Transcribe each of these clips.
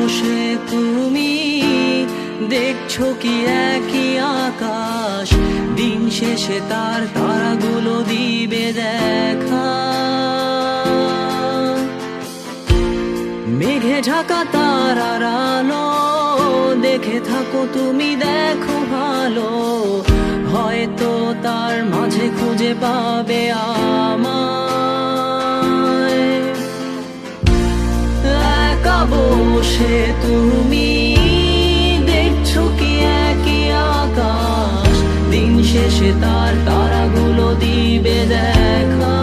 বসে তুমি দেখছো কি একই আকাশ, দিন শেষে তার তারাগুলো দিবে দেখা। মেঘে ঢাকা তারার আলো দেখে থাকো তুমি, দেখো ভালো, হয়তো তার মাঝে খুঁজে পাবে আমায়। একা বসে তুমি দেখছো কি একই আকাশ, দিন শেষে তার তারাগুলো দিবে দেখা।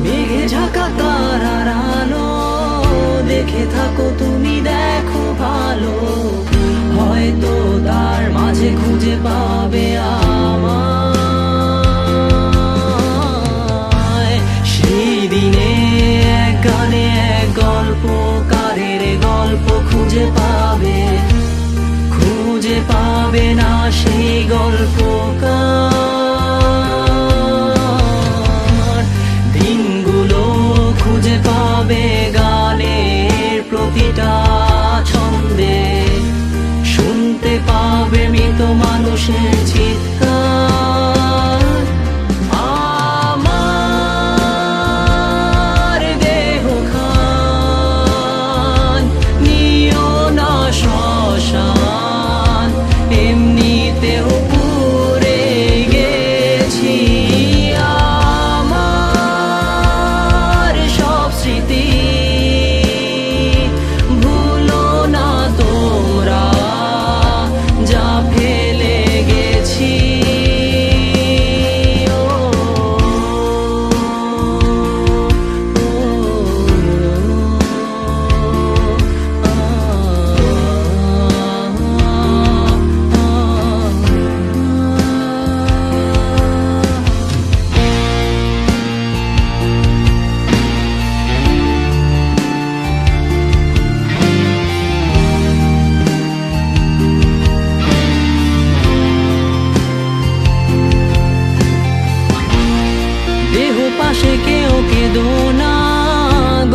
মেঘে ঢাকা তারার আলো দেখে থাকো তুমি, দেখো ভালো, হয়তো তার মাঝে খুঁজে পাবে আমায়। সেই দিনে এক গানে এক গল্পকারের গল্প খুঁজে পাবে, খুঁজে পাবে না সেই গল্পকার। দিনগুলো খুঁজে পাবে গানের প্রতিটা ছন্দে, শুনতে পাবে মৃত মানুষের চিৎকার। আমার দেহ খান নিও না শ্মশান, এমনিতেও পুড়ে গেছি। আমার সব স্মৃতি ভুলো না তোমরা, যা ফেলে গেছি। দেহ পাশে কেউ কেঁদো না,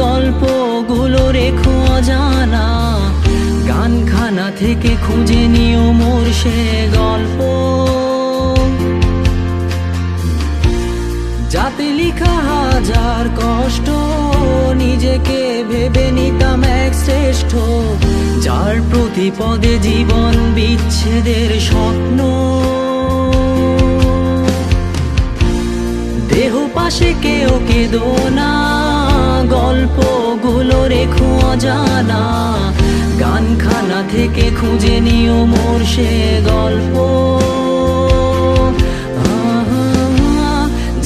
গল্পগুলো রেখো অজানা, গানখানা থেকে খুঁজে নিও মোর সে গল্প, যাতে লিখা হাজার কষ্ট, নিজেকে ভেবে নিতাম এক শ্রেষ্ঠ, যার প্রতি পদে জীবন বিচ্ছেদের স্বপ্ন। দেহ পাশে কেউ কেঁদো না, গল্পগুলো রেখো অজানা, গানখানা থেকে খুঁজে নিও মোর সে গল্প,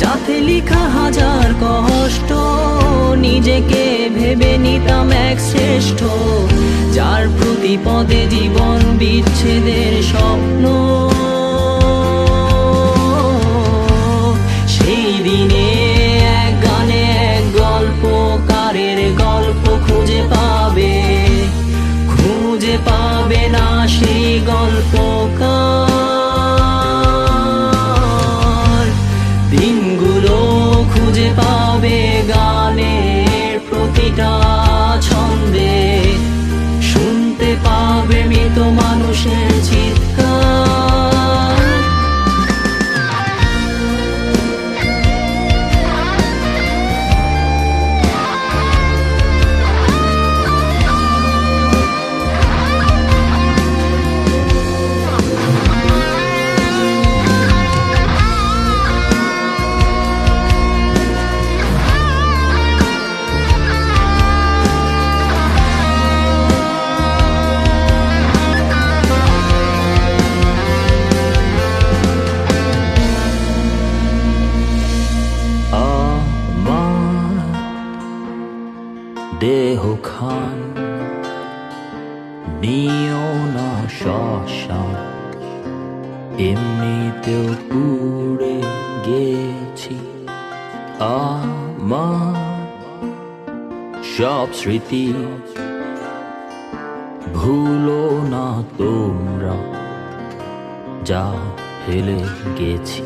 যাতে লিখা হাজার কষ্ট, নিজেকে ভেবে নিতাম এক শ্রেষ্ঠ, যার প্রতি পদে জীবন বিচ্ছেদের স্বপ্ন। সেই দিনে এক গানে এক গল্পকারের গল্প খুঁজে পাবে, খুঁজে পাবে না সেই গল্পকার। দিনগুলো খুঁজে পাবে গানের প্রতিটা ছন্দে, শুনতে পাবে মৃত মানুষের চিৎকার। দেহ খান নিও না শ্মশান, এমনিতেও পুড়ে গেছি। আমার সব স্মৃতি ভুলো না তোমরা, যা ফেলে গেছি।